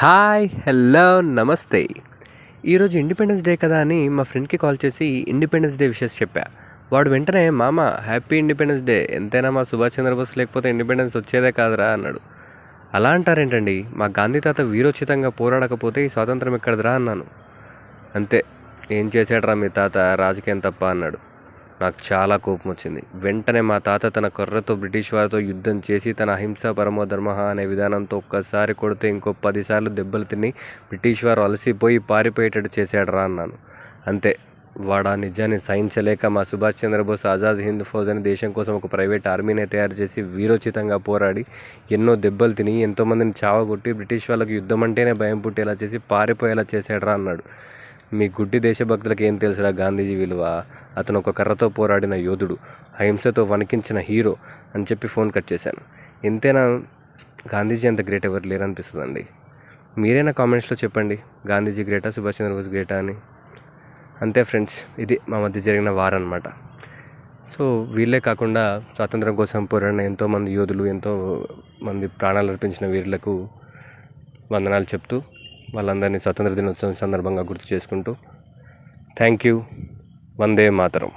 Hi hello నమస్తే. ఈరోజు independence day కదా అని మా ఫ్రెండ్కి కాల్ చేసి ఇండిపెండెన్స్ డే విషెస్ చెప్పా. వాడు వెంటనే మామ హ్యాపీ ఇండిపెండెన్స్ డే, ఎంతైనా మా సుభాష్ చంద్రబోస్ లేకపోతే ఇండిపెండెన్స్ వచ్చేదే కాదురా అన్నాడు. అలా అంటారేంటండి, మా గాంధీ తాత వీరోచితంగా పోరాడకపోతే ఈ స్వాతంత్రం ఎక్కడదిరా అన్నాను. అంతే, ఏం చేశాడరా మీ తాత, రాజకీయం తప్ప అన్నాడు. నాకు చాలా కోపం వచ్చింది. వెంటనే మా తాత తన కర్రతో బ్రిటిష్ వారితో యుద్ధం చేసి తన అహింసా పరమో ధర్మ అనే విధానంతో ఒక్కసారి కొడితే ఇంకో 10 సార్లు దెబ్బలు తిని బ్రిటిష్ వారు అలసిపోయి పారిపోయేటట్టు చేశాడరా అన్నాను. అంతే, వాడా నిజాన్ని సహించలేక మా సుభాష్ చంద్రబోస్ ఆజాద్ హింద్ ఫౌజ్ అని దేశం కోసం ఒక ప్రైవేట్ ఆర్మీని తయారు చేసి వీరోచితంగా పోరాడి ఎన్నో దెబ్బలు తిని ఎంతోమందిని చావగొట్టి బ్రిటిష్ వాళ్ళకి యుద్ధం అంటేనే భయం పుట్టేలా చేసి పారిపోయేలా చేశాడరా అన్నాడు. మీ గుడ్డి దేశభక్తులకు ఏం తెలుసురా గాంధీజీ విలువ, అతను ఒక కర్రతో పోరాడిన యోధుడు, అహింసతో వణికించిన హీరో అని చెప్పి ఫోన్ కట్ చేశాను. ఇంతేనా, గాంధీజీ అంత గ్రేట్ ఎవరు లేరనిపిస్తుందండి. మీరైనా కామెంట్స్లో చెప్పండి, గాంధీజీ గ్రేటా సుభాష్ చంద్రబోస్ గ్రేటా అని. అంతే ఫ్రెండ్స్, ఇది మా మధ్య జరిగిన వార్ అనమాట. సో వీళ్ళే కాకుండా స్వాతంత్రం కోసం పోరాడిన ఎంతోమంది యోధులు, ఎంతోమంది ప్రాణాలు అర్పించిన వీరులకు వందనాలు చెప్తూ వాళ్ళందరినీ స్వతంత్ర దినోత్సవం సందర్భంగా గుర్తు చేసుకుంటూ థ్యాంక్ యూ. వందే మాతరం.